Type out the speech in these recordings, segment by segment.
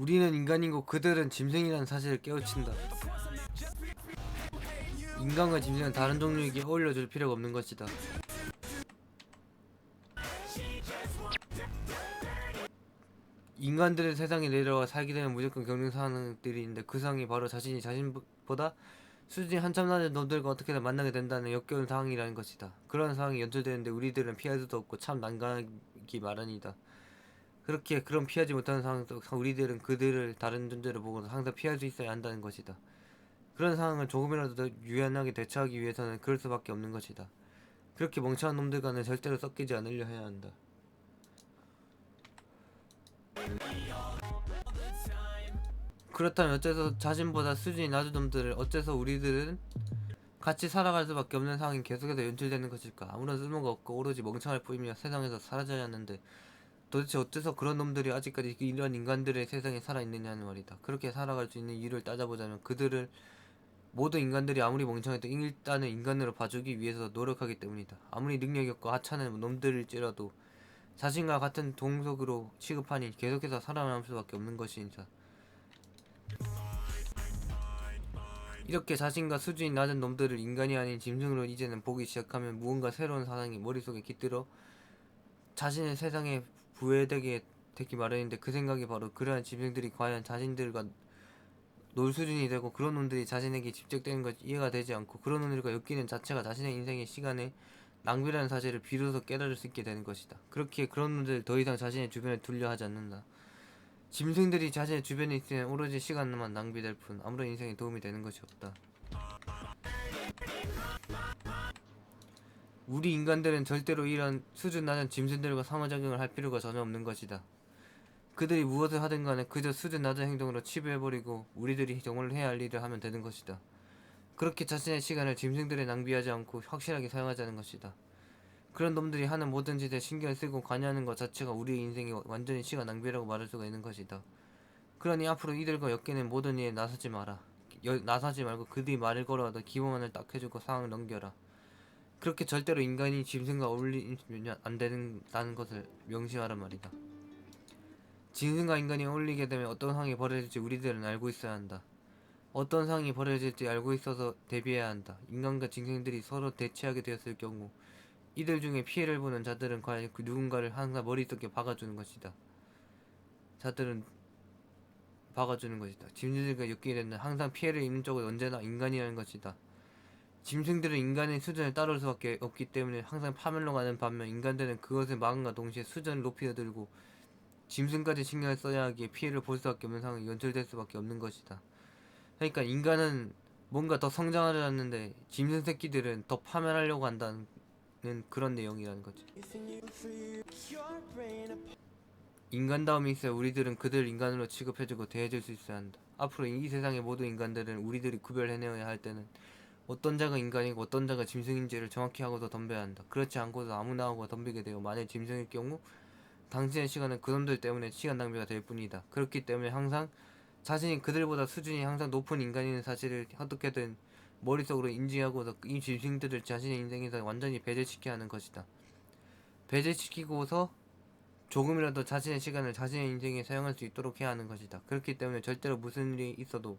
우리는 인간이고 그들은 짐승이라는 사실을 깨우친다. 인간과 짐승은 다른 종류이기에 어울려줄 필요가 없는 것이다. 인간들은 세상에 내려와 살게 되면 무조건 겪는 상황들이 있는데 그 상황이 바로 자신이 자신보다 수준이 한참 낮은 놈들과 어떻게든 만나게 된다는 역겨운 상황이라는 것이다. 그런 상황이 연출되는데 우리들은 피할 수도 없고 참 난감하기 마련이다. 그렇게 그런 피하지 못하는 상황에서 우리들은 그들을 다른 존재로 보고도 항상 피할 수 있어야 한다는 것이다. 그런 상황을 조금이라도 더 유연하게 대처하기 위해서는 그럴 수밖에 없는 것이다. 그렇게 멍청한 놈들과는 절대로 섞이지 않으려 해야 한다. 그렇다면 어째서 자신보다 수준이 낮은 놈들을 어째서 우리들은 같이 살아갈 수밖에 없는 상황이 계속해서 연출되는 것일까? 아무런 쓸모가 없고 오로지 멍청할 뿐이며 세상에서 사라져야 하는데 도대체 어째서 그런 놈들이 아직까지 이런 인간들의 세상에 살아있느냐는 말이다. 그렇게 살아갈 수 있는 이유를 따져보자면 그들을 모든 인간들이 아무리 멍청해도 일단은 인간으로 봐주기 위해서 노력하기 때문이다. 아무리 능력이 없고 하찮은 놈들일지라도 자신과 같은 동족으로 취급하니 계속해서 살아남을 수밖에 없는 것이다. 이렇게 자신과 수준이 낮은 놈들을 인간이 아닌 짐승으로 이제는 보기 시작하면 무언가 새로운 사상이 머릿속에 깃들어 자신의 세상에 부여되게 되기 마련인데 그 생각이 바로 그러한 짐승들이 과연 자신들과 놀 수준이 되고 그런 놈들이 자신에게 집적되는 것이 이해가 되지 않고 그런 놈들과 엮이는 자체가 자신의 인생의 시간에 낭비라는 사실을 비로소 깨달을 수 있게 되는 것이다. 그렇기에 그런 놈들을 더 이상 자신의 주변에 둘려 하지 않는다. 짐승들이 자신의 주변에 있으면 오로지 시간만 낭비될 뿐 아무런 인생에 도움이 되는 것이 없다. 우리 인간들은 절대로 이런 수준 낮은 짐승들과 상호작용을 할 필요가 전혀 없는 것이다. 그들이 무엇을 하든 간에 그저 수준 낮은 행동으로 치부해버리고 우리들이 정말 해야 할 일을 하면 되는 것이다. 그렇게 자신의 시간을 짐승들에 낭비하지 않고 확실하게 사용하자는 것이다. 그런 놈들이 하는 모든 짓에 신경을 쓰고 관여하는 것 자체가 우리의 인생이 완전히 시간 낭비라고 말할 수가 있는 것이다. 그러니 앞으로 이들과 엮이는 모든 일에 나서지 마라. 나서지 말고 그들이 말을 걸어와도 기본만을 딱 해주고 상황을 넘겨라. 그렇게 절대로 인간이 짐승과 어울리면 안 된다는 것을 명심하란 말이다. 짐승과 인간이 어울리게 되면 어떤 상황이 벌어질지 우리들은 알고 있어야 한다. 어떤 상황이 벌어질지 알고 있어서 대비해야 한다. 인간과 짐승들이 서로 대치하게 되었을 경우 이들 중에 피해를 보는 자들은 과연 그 누군가를 항상 머릿속에 박아주는 것이다. 자들은 박아주는 것이다. 짐승들과 엮이게 되면 항상 피해를 입는 쪽은 언제나 인간이라는 것이다. 짐승들은 인간의 수준을 따를 수밖에 없기 때문에 항상 파멸로 가는 반면 인간들은 그것을 막음과 동시에 수준을 높이 들고 짐승까지 신경을 써야 하기에 피해를 볼 수밖에 없는 상황이 연출될 수밖에 없는 것이다. 그러니까 인간은 뭔가 더 성장하려 하는데 짐승 새끼들은 더 파멸하려고 한다는 그런 내용이라는 거지. 인간다움이 있어야 우리들은 그들 인간으로 취급해주고 대해줄 수 있어야 한다. 앞으로 이 세상의 모든 인간들은 우리들이 구별해내야 할 때는 어떤 자가 인간이고 어떤 자가 짐승인지를 정확히 하고서 덤벼야 한다. 그렇지 않고서 아무나 하고 덤비게 되고 만약 짐승일 경우 당신의 시간은 그놈들 때문에 시간 낭비가 될 뿐이다. 그렇기 때문에 항상 자신이 그들보다 수준이 항상 높은 인간인 사실을 어떻게든 머릿속으로 인지하고서 이 짐승들을 자신의 인생에서 완전히 배제시켜야 하는 것이다. 배제시키고서 조금이라도 자신의 시간을 자신의 인생에 사용할 수 있도록 해야 하는 것이다. 그렇기 때문에 절대로 무슨 일이 있어도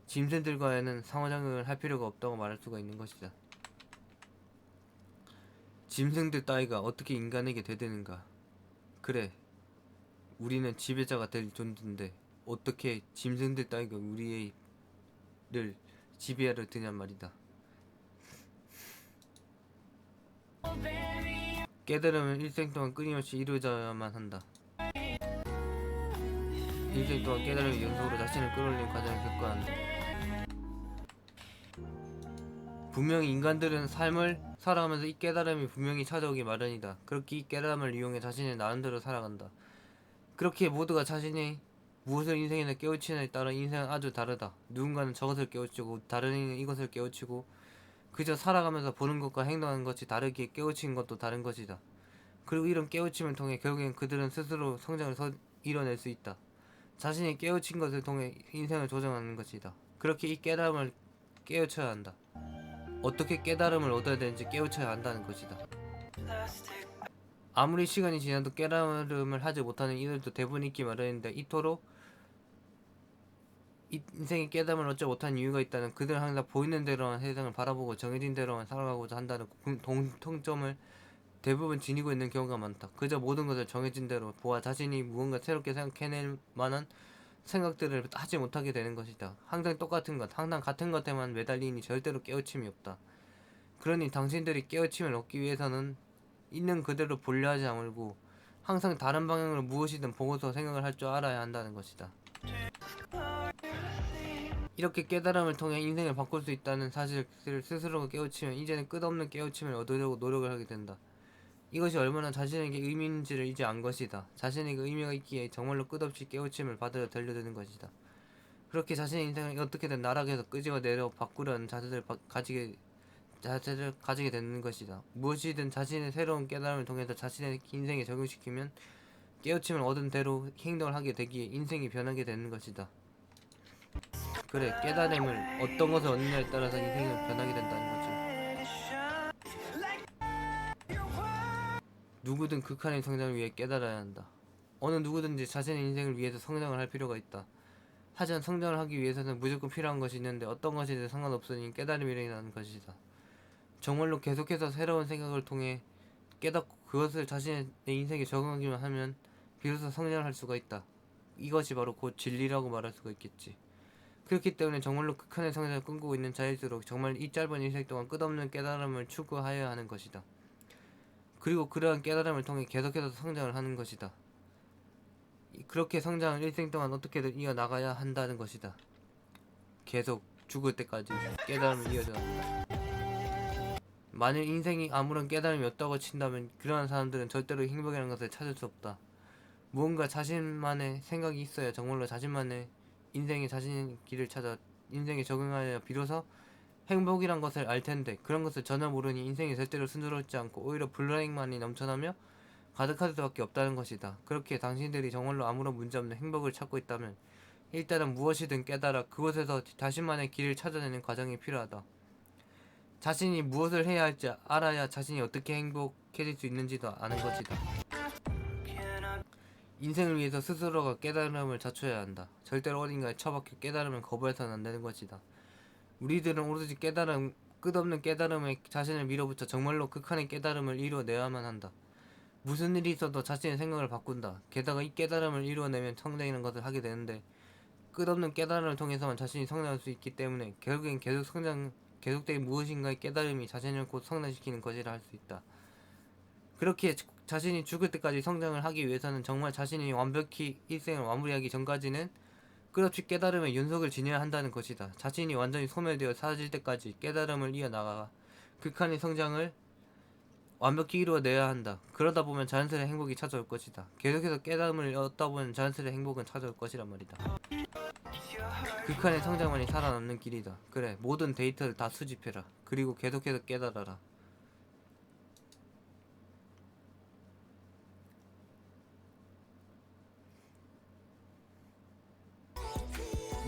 짐승들과는 상호작용을 할 필요가 없다고 말할 수가 있는 것이다. 짐승들 따위가 어떻게 인간에게 대드는가? 그래, 우리는 지배자가 될 존재인데 어떻게 짐승들 따위가 우리를 지배하려 드냔 말이다. 깨달음은 일생 동안 끊임없이 이루어져야만 한다. 일생 동안 깨달음의 연속으로 자신을 끌어올리는 과정을 겪어야 한다. 분명히 인간들은 삶을 살아가면서 이 깨달음이 분명히 찾아오기 마련이다. 그렇게 이 깨달음을 이용해 자신의 나름대로 살아간다. 그렇게 모두가 자신이 무엇을 인생에 깨우치느냐에 따라 인생은 아주 다르다. 누군가는 저것을 깨우치고 다른 이는 이것을 깨우치고 그저 살아가면서 보는 것과 행동하는 것이 다르기에 깨우친 것도 다른 것이다. 그리고 이런 깨우침을 통해 결국엔 그들은 스스로 성장을 이뤄낼 수 있다. 자신이 깨우친 것을 통해 인생을 조정하는 것이다. 그렇게 이 깨달음을 깨우쳐야 한다. 어떻게 깨달음을 얻어야 되는지 깨우쳐야 한다는 것이다. 아무리 시간이 지나도 깨달음을 하지 못하는 이들도 대부분 있기 마련인데 이토록 인생의 깨달음을 얻지 못한 이유가 있다는 그들은 항상 보이는 대로만 세상을 바라보고 정해진 대로만 살아가고자 한다는 공통점을 대부분 지니고 있는 경우가 많다. 그저 모든 것을 정해진 대로 보아 자신이 무언가 새롭게 생각해낼 만한 생각들을 하지 못하게 되는 것이다. 항상 똑같은 것, 항상 같은 것에만 매달리니 절대로 깨우침이 없다. 그러니 당신들이 깨우침을 얻기 위해서는 있는 그대로 보려 하지 말고 항상 다른 방향으로 무엇이든 보고서 생각을 할 줄 알아야 한다는 것이다. 이렇게 깨달음을 통해 인생을 바꿀 수 있다는 사실을 스스로가 깨우치면 이제는 끝없는 깨우침을 얻으려고 노력을 하게 된다. 이것이 얼마나 자신에게 의미 있는지를 이제 안 것이다. 자신에게 의미가 있기에 정말로 끝없이 깨우침을 받으려 달려드는 것이다. 그렇게 자신의 인생을 어떻게든 나락에서 끄집어내려 바꾸려는 자세를 가지게 되는 것이다. 무엇이든 자신의 새로운 깨달음을 통해서 자신의 인생에 적용시키면 깨우침을 얻은 대로 행동을 하게 되기에 인생이 변하게 되는 것이다. 그래, 깨달음을 어떤 것을 얻느냐에 따라서 인생은 변하게 된다는 거지. 누구든 극한의 성장을 위해 깨달아야 한다. 어느 누구든지 자신의 인생을 위해서 성장을 할 필요가 있다. 하지만 성장을 하기 위해서는 무조건 필요한 것이 있는데 어떤 것이든 상관없으니 깨달음이라는 것이다. 정말로 계속해서 새로운 생각을 통해 깨닫고 그것을 자신의 인생에 적용하기만 하면 비로소 성장을 할 수가 있다. 이것이 바로 곧 진리라고 말할 수가 있겠지. 그렇기 때문에 정말로 극한의 성장을 꿈꾸고 있는 자일수록 정말 이 짧은 인생 동안 끝없는 깨달음을 추구하여야 하는 것이다. 그리고 그러한 깨달음을 통해 계속해서 성장을 하는 것이다. 그렇게 성장을 일생 동안 어떻게든 이어나가야 한다는 것이다. 계속 죽을 때까지 깨달음을 이어져 나간다. 만일 인생이 아무런 깨달음이 없다고 친다면 그러한 사람들은 절대로 행복이라는 것을 찾을 수 없다. 무언가 자신만의 생각이 있어야 정말로 자신만의 인생의 자신의 길을 찾아 인생에 적응하여 비로소 행복이란 것을 알 텐데 그런 것을 전혀 모르니 인생이 절대로 순조롭지 않고 오히려 불행만이 넘쳐나며 가득할 수밖에 없다는 것이다. 그렇게 당신들이 정말로 아무런 문제없는 행복을 찾고 있다면 일단은 무엇이든 깨달아 그곳에서 자신만의 길을 찾아내는 과정이 필요하다. 자신이 무엇을 해야 할지 알아야 자신이 어떻게 행복해질 수 있는지도 아는 것이다. 인생을 위해서 스스로가 깨달음을 자초해야 한다. 절대로 어딘가에 처박혀 깨달음을 거부해서는 안 되는 것이다. 우리들은 오로지 끝없는 깨달음에 자신을 밀어붙여 정말로 극한의 깨달음을 이루어내야만 한다. 무슨 일이 있어도 자신의 생각을 바꾼다. 게다가 이 깨달음을 이루어내면 성장이라는 것을 하게 되는데 끝없는 깨달음을 통해서만 자신이 성장할 수 있기 때문에 결국엔 계속된 무엇인가의 깨달음이 자신을 곧 성장시키는 것이라 할 수 있다. 그렇게 자신이 죽을 때까지 성장을 하기 위해서는 정말 자신이 완벽히 일생을 마무리하기 전까지는 끝없이 깨달음의 연속을 지녀야 한다는 것이다. 자신이 완전히 소멸되어 사라질 때까지 깨달음을 이어나가 극한의 성장을 완벽히 이루어내야 한다. 그러다 보면 자연스레 행복이 찾아올 것이다. 계속해서 깨달음을 얻다 보면 자연스레 행복은 찾아올 것이란 말이다. 극한의 성장만이 살아남는 길이다. 그래, 모든 데이터를 다 수집해라. 그리고 계속해서 깨달아라.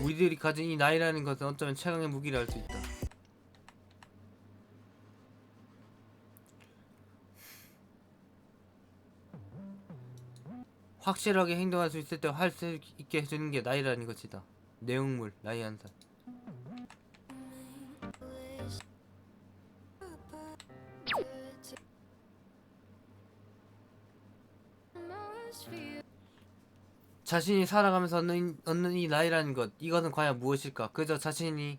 우리들이 가진 이 나이라는 것은 어쩌면 최강의 무기를 할 수 있다. 확실하게 행동할 수 있을 때 할 수 있게 해주는 게 나이라는 것이다. 내용물, 나이 한 살. 자신이 살아가면서 얻는 이 나이라는 것, 이것은 과연 무엇일까? 그저 자신이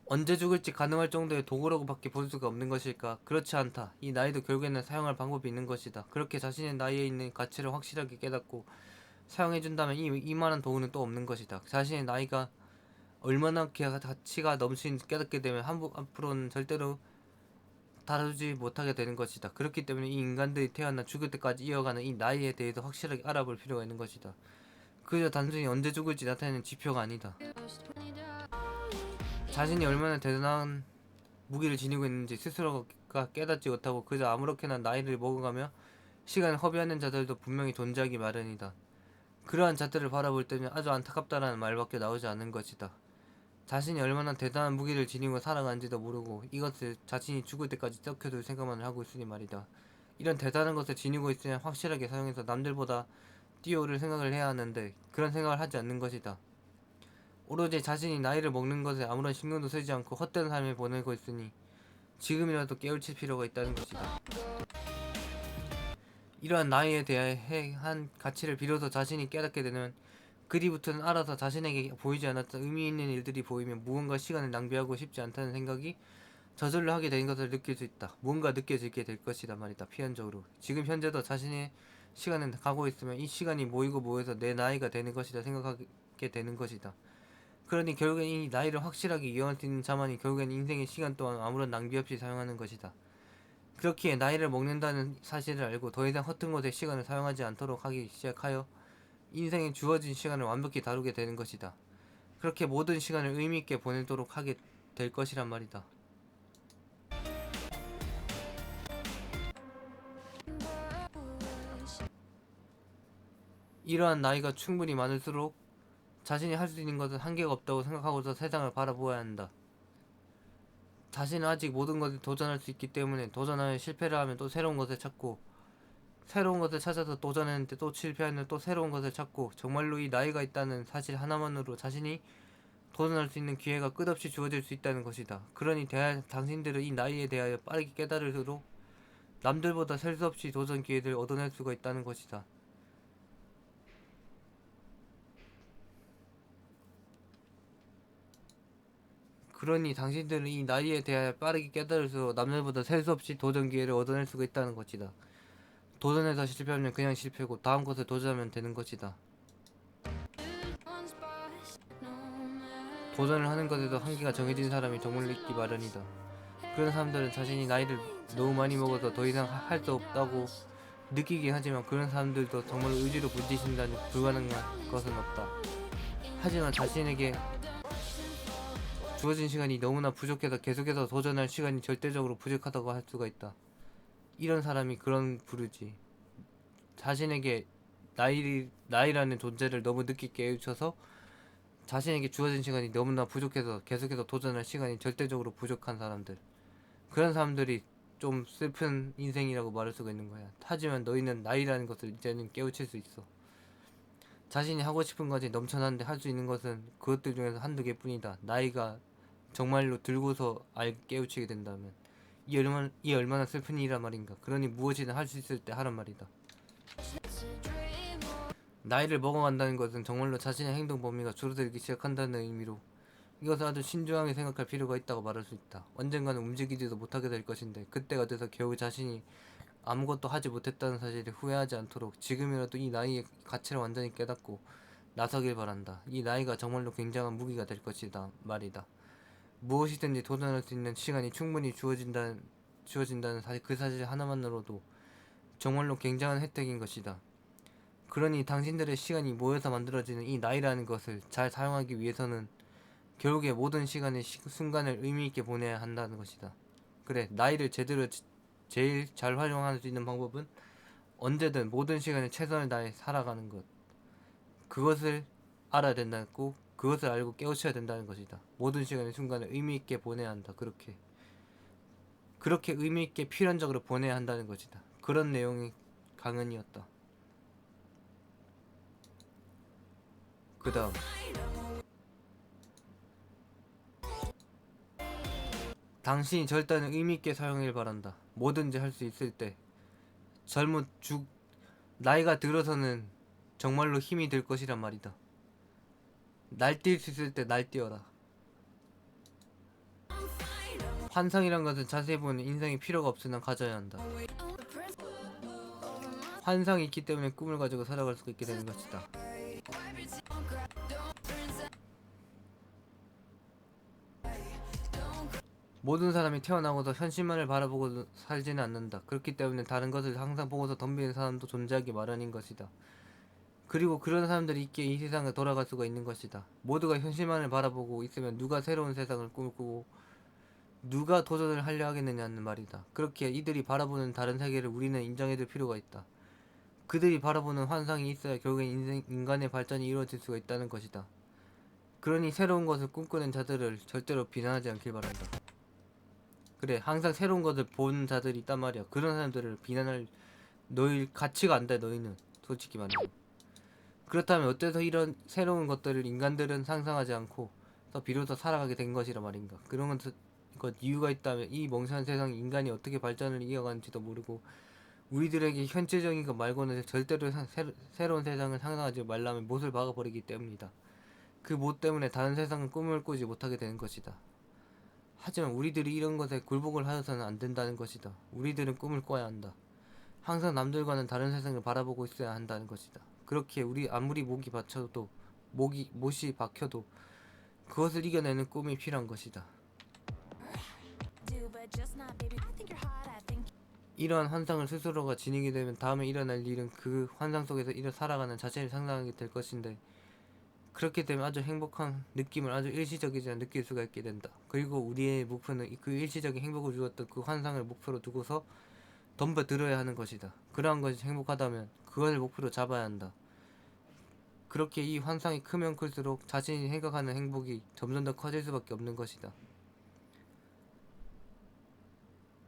언제 죽을지 가능할 정도의 도구라고 밖에 볼 수가 없는 것일까? 그렇지 않다. 이 나이도 결국에는 사용할 방법이 있는 것이다. 그렇게 자신의 나이에 있는 가치를 확실하게 깨닫고 사용해준다면 이만한 도구는 또 없는 것이다. 자신의 나이가 얼마나 가치가 넘치는지 깨닫게 되면 앞으로는 절대로 다루지 못하게 되는 것이다. 그렇기 때문에 이 인간들이 태어나 죽을 때까지 이어가는 이 나이에 대해서 확실하게 알아볼 필요가 있는 것이다. 그저 단순히 언제 죽을지 나타내는 지표가 아니다. 자신이 얼마나 대단한 무기를 지니고 있는지 스스로가 깨닫지 못하고 그저 아무렇게나 나이를 먹어가며 시간을 허비하는 자들도 분명히 존재하기 마련이다. 그러한 자들을 바라볼 때는 아주 안타깝다라는 말밖에 나오지 않는 것이다. 자신이 얼마나 대단한 무기를 지니고 살아가는지도 모르고 이것을 자신이 죽을 때까지 썩혀둘 생각만 하고 있으니 말이다. 이런 대단한 것을 지니고 있으면 확실하게 사용해서 남들보다 뛰어오를 생각을 해야 하는데 그런 생각을 하지 않는 것이다. 오로지 자신이 나이를 먹는 것에 아무런 신경도 쓰지 않고 헛된 삶을 보내고 있으니 지금이라도 깨우칠 필요가 있다는 것이다. 이러한 나이에 대한 가치를 비로소 자신이 깨닫게 되면 그리부터는 알아서 자신에게 보이지 않았던 의미 있는 일들이 보이면 무언가 시간을 낭비하고 싶지 않다는 생각이 저절로 하게 된 것을 느낄 수 있다. 뭔가 느껴지게 될 것이다 말이다. 필연적으로 지금 현재도 자신의 시간은 가고 있으면 이 시간이 모이고 모여서 내 나이가 되는 것이다 생각하게 되는 것이다. 그러니 결국엔 이 나이를 확실하게 이용할 수 있는 자만이 결국엔 인생의 시간 또한 아무런 낭비 없이 사용하는 것이다. 그렇기에 나이를 먹는다는 사실을 알고 더 이상 허튼 곳에 시간을 사용하지 않도록 하기 시작하여 인생에 주어진 시간을 완벽히 다루게 되는 것이다. 그렇게 모든 시간을 의미있게 보내도록 하게 될 것이란 말이다. 이러한 나이가 충분히 많을수록 자신이 할 수 있는 것은 한계가 없다고 생각하고서 세상을 바라보아야 한다. 자신은 아직 모든 것을 도전할 수 있기 때문에 도전하여 실패를 하면 또 새로운 것을 찾고 새로운 것을 찾아서 도전했는데 또 실패하면 또 새로운 것을 찾고 정말로 이 나이가 있다는 사실 하나만으로 자신이 도전할 수 있는 기회가 끝없이 주어질 수 있다는 것이다. 그러니 당신들은 이 나이에 대하여 빠르게 깨달을수록 남들보다 셀 수 없이 도전 기회를 얻어낼 수가 있다는 것이다. 그러니 당신들은 이 나이에 대하여 빠르게 깨달을수록 남들보다 셀 수 없이 도전 기회를 얻어낼 수가 있다는 것이다. 도전해서 실패하면 그냥 실패고 다음 것을 도전하면 되는 것이다. 도전을 하는 것에도 한계가 정해진 사람이 정말로 있기 마련이다. 그런 사람들은 자신이 나이를 너무 많이 먹어서 더 이상 할 수 없다고 느끼긴 하지만 그런 사람들도 정말로 의지로 부딪힌다는 불가능한 것은 없다. 하지만 자신에게 주어진 시간이 너무나 부족해서 계속해서 도전할 시간이 절대적으로 부족하다고 할 수가 있다. 이런 사람이 그런 부르지. 자신에게 나이라는 존재를 너무 늦게 깨우쳐서 자신에게 주어진 시간이 너무나 부족해서 계속해서 도전할 시간이 절대적으로 부족한 사람들. 그런 사람들이 좀 슬픈 인생이라고 말할 수가 있는 거야. 하지만 너희는 나이라는 것을 이제는 깨우칠 수 있어. 자신이 하고 싶은 것이 넘쳐나는데 할 수 있는 것은 그것들 중에서 한두 개뿐이다. 나이가 정말로 들고서 깨우치게 된다면 이 얼마나 슬픈 일이란 말인가. 그러니 무엇이든 할 수 있을 때 하란 말이다. 나이를 먹어간다는 것은 정말로 자신의 행동 범위가 줄어들기 시작한다는 의미로 이것을 아주 신중하게 생각할 필요가 있다고 말할 수 있다. 언젠가는 움직이지도 못하게 될 것인데 그때가 돼서 겨우 자신이 아무것도 하지 못했다는 사실을 후회하지 않도록 지금이라도 이 나이의 가치를 완전히 깨닫고 나서길 바란다. 이 나이가 정말로 굉장한 무기가 될 것이다 말이다. 무엇이든지 도전할 수 있는 시간이 충분히 주어진다는 사실, 그 사실 하나만으로도 정말로 굉장한 혜택인 것이다. 그러니 당신들의 시간이 모여서 만들어지는 이 나이라는 것을 잘 사용하기 위해서는 결국에 모든 시간의 순간을 의미있게 보내야 한다는 것이다. 그래, 나이를 제일 잘 활용할 수 있는 방법은 언제든 모든 시간에 최선을 다해 살아가는 것. 그것을 알아야 된다고, 그것을 알고 깨우쳐야 된다는 것이다. 모든 시간의 순간을 의미있게 보내야 한다. 그렇게 의미있게 필연적으로 보내야 한다는 것이다. 그런 내용의 강연이었다. 그 다음 당신이 절단을 의미있게 사용하길 바란다. 뭐든지 할 수 있을 때 나이가 들어서는 정말로 힘이 들 것이란 말이다. 날뛸 수 있을 때 날뛰어라. 환상이란 것은 자세히 보면 인생에 필요가 없으나 가져야 한다. 환상이 있기 때문에 꿈을 가지고 살아갈 수가 있게 되는 것이다. 모든 사람이 태어나고서 현실만을 바라보고 살지는 않는다. 그렇기 때문에 다른 것을 항상 보고서 덤비는 사람도 존재하기 마련인 것이다. 그리고 그런 사람들이 있기에 이 세상을 돌아갈 수가 있는 것이다. 모두가 현실만을 바라보고 있으면 누가 새로운 세상을 꿈꾸고 누가 도전을 하려 하겠느냐는 말이다. 그렇게 이들이 바라보는 다른 세계를 우리는 인정해줄 필요가 있다. 그들이 바라보는 환상이 있어야 결국엔 인간의 발전이 이루어질 수가 있다는 것이다. 그러니 새로운 것을 꿈꾸는 자들을 절대로 비난하지 않길 바란다. 그래, 항상 새로운 것을 본 자들이 있단 말이야. 그런 사람들을 비난할 너희 가치가 안 돼. 너희는 솔직히 말해. 그렇다면 어째서 이런 새로운 것들을 인간들은 상상하지 않고 비로소 살아가게 된 것이라 말인가. 그런 것 이유가 있다면 이 멍청한 세상 인간이 어떻게 발전을 이어가는지도 모르고 우리들에게 현재적인 것 말고는 절대로 새로운 세상을 상상하지 말라며 못을 박아버리기 때문이다. 그 못 때문에 다른 세상은 꿈을 꾸지 못하게 되는 것이다. 하지만 우리들이 이런 것에 굴복을 하여서는 안 된다는 것이다. 우리들은 꿈을 꿔야 한다. 항상 남들과는 다른 세상을 바라보고 있어야 한다는 것이다. 그렇게 우리 아무리 못이 박혀도 그것을 이겨내는 꿈이 필요한 것이다. 이러한 환상을 스스로가 지니게 되면 다음에 일어날 일은 그 환상 속에서 살아가는 자신을 상상하게 될 것인데, 그렇게 되면 아주 행복한 느낌을 아주 일시적이지만 느낄 수가 있게 된다. 그리고 우리의 목표는 그 일시적인 행복을 주었던 그 환상을 목표로 두고서 덤벼들어야 하는 것이다. 그러한 것이 행복하다면 그것을 목표로 잡아야 한다. 그렇게 이 환상이 크면 클수록 자신이 생각하는 행복이 점점 더 커질 수밖에 없는 것이다.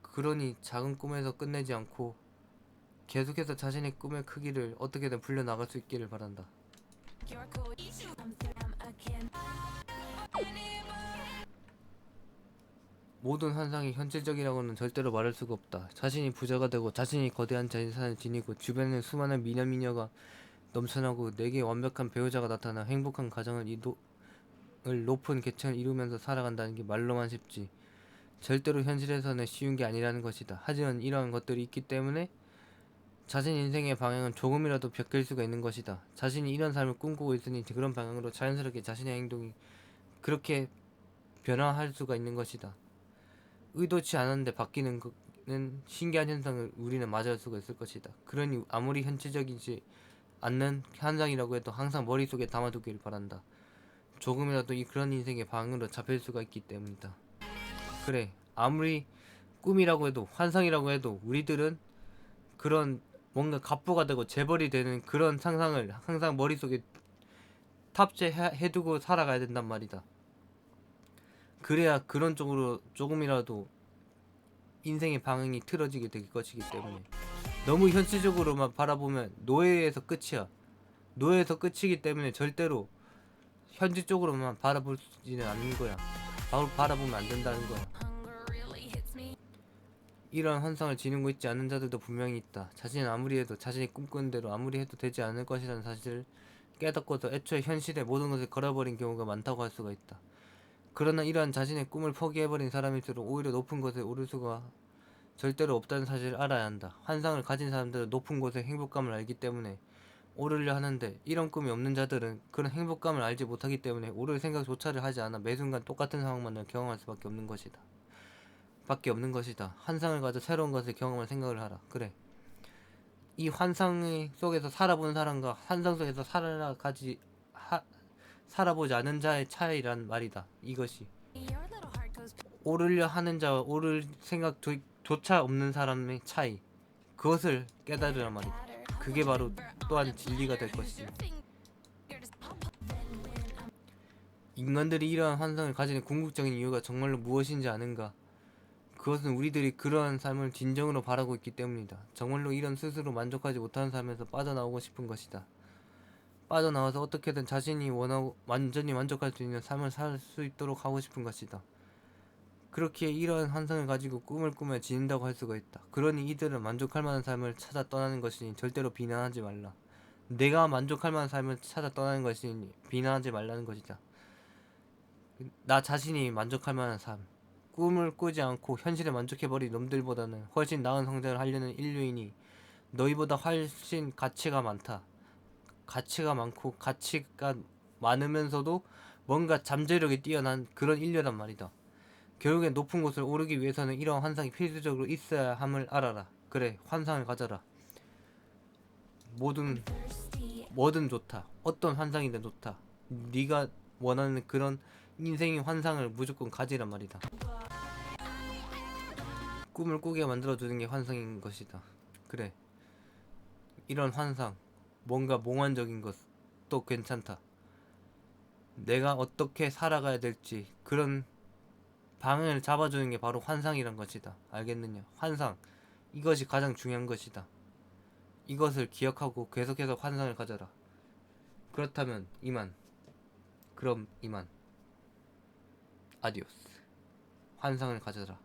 그러니 작은 꿈에서 끝내지 않고 계속해서 자신의 꿈의 크기를 어떻게든 불려나갈 수 있기를 바란다. 모든 환상이 현실적이라고는 절대로 말할 수가 없다. 자신이 부자가 되고 자신이 거대한 재산을 지니고 주변에 수많은 미녀가 넘쳐나고 내게 완벽한 배우자가 나타나 행복한 가정을 높은 계층을 이루면서 살아간다는 게 말로만 쉽지 절대로 현실에서는 쉬운 게 아니라는 것이다. 하지만 이러한 것들이 있기 때문에 자신 인생의 방향은 조금이라도 바뀔 수가 있는 것이다. 자신이 이런 삶을 꿈꾸고 있으니 그런 방향으로 자연스럽게 자신의 행동이 그렇게 변화할 수가 있는 것이다. 의도치 않았는데 바뀌는 것은 신기한 현상을 우리는 맞이할 수가 있을 것이다. 그러니 아무리 현실적이지 않는 현상이라고 해도 항상 머릿속에 담아두기를 바란다. 조금이라도 그런 인생의 방향으로 잡힐 수가 있기 때문이다. 그래, 아무리 꿈이라고 해도 환상이라고 해도 우리들은 그런 뭔가 갑부가 되고 재벌이 되는 그런 상상을 항상 머릿속에 탑재해두고 살아가야 된단 말이다. 그래야 그런 쪽으로 조금이라도 인생의 방향이 틀어지게 될 것이기 때문에 너무 현실적으로만 바라보면 노예에서 끝이야. 노예에서 끝이기 때문에 절대로 현실 쪽으로만 바라보지는 않는 거야. 바라보면 안 된다는 거야. 이런 환상을 지니고 있지 않은 자들도 분명히 있다. 자신은 아무리 해도 자신이 꿈꾸는 대로 아무리 해도 되지 않을 것이라는 사실을 깨닫고도 애초에 현실에 모든 것을 걸어버린 경우가 많다고 할 수가 있다. 그러나 이러한 자신의 꿈을 포기해버린 사람일수록 오히려 높은 곳에 오를 수가 절대로 없다는 사실을 알아야 한다. 환상을 가진 사람들은 높은 곳의 행복감을 알기 때문에 오르려 하는데 이런 꿈이 없는 자들은 그런 행복감을 알지 못하기 때문에 오를 생각조차를 하지 않아 매 순간 똑같은 상황만을 경험할 수밖에 없는 것이다. 환상을 가져 새로운 것을 경험할 생각을 하라. 그래. 이 환상 속에서 살아보는 사람과 환상 속에서 살아보지 않은 자의 차이란 말이다. 이것이 오르려 하는 자와 오를 생각조차 없는 사람의 차이, 그것을 깨달으란 말이다. 그게 바로 또한 진리가 될 것이지. 인간들이 이러한 환상을 가지는 궁극적인 이유가 정말로 무엇인지 아는가? 그것은 우리들이 그러한 삶을 진정으로 바라고 있기 때문이다. 정말로 이런 스스로 만족하지 못하는 삶에서 빠져나오고 싶은 것이다. 빠져나와서 어떻게든 자신이 원하고 완전히 만족할 수 있는 삶을 살 수 있도록 하고 싶은 것이다. 그렇게 이러한 환상을 가지고 꿈을 꾸며 지닌다고 할 수가 있다. 그러니 이들은 만족할 만한 삶을 찾아 떠나는 것이니 절대로 비난하지 말라. 내가 만족할 만한 삶을 찾아 떠나는 것이니 비난하지 말라는 것이다. 나 자신이 만족할 만한 삶, 꿈을 꾸지 않고 현실에 만족해버린 놈들보다는 훨씬 나은 성장을 하려는 인류이니 너희보다 훨씬 가치가 많다. 가치가 많고 가치가 많으면서도 뭔가 잠재력이 뛰어난 그런 인류란 말이다. 결국엔 높은 곳을 오르기 위해서는 이러한 환상이 필수적으로 있어야 함을 알아라. 그래, 환상을 가져라. 뭐든 좋다. 어떤 환상이든 좋다. 네가 원하는 그런 인생의 환상을 무조건 가지란 말이다. 꿈을 꾸게 만들어주는 게 환상인 것이다. 그래, 이런 환상, 뭔가 몽환적인 것도 괜찮다. 내가 어떻게 살아가야 될지 그런 방향을 잡아주는 게 바로 환상이란 것이다. 알겠느냐? 환상, 이것이 가장 중요한 것이다. 이것을 기억하고 계속해서 환상을 가져라. 그렇다면 이만. 그럼 이만. 아디오스. 환상을 가져라.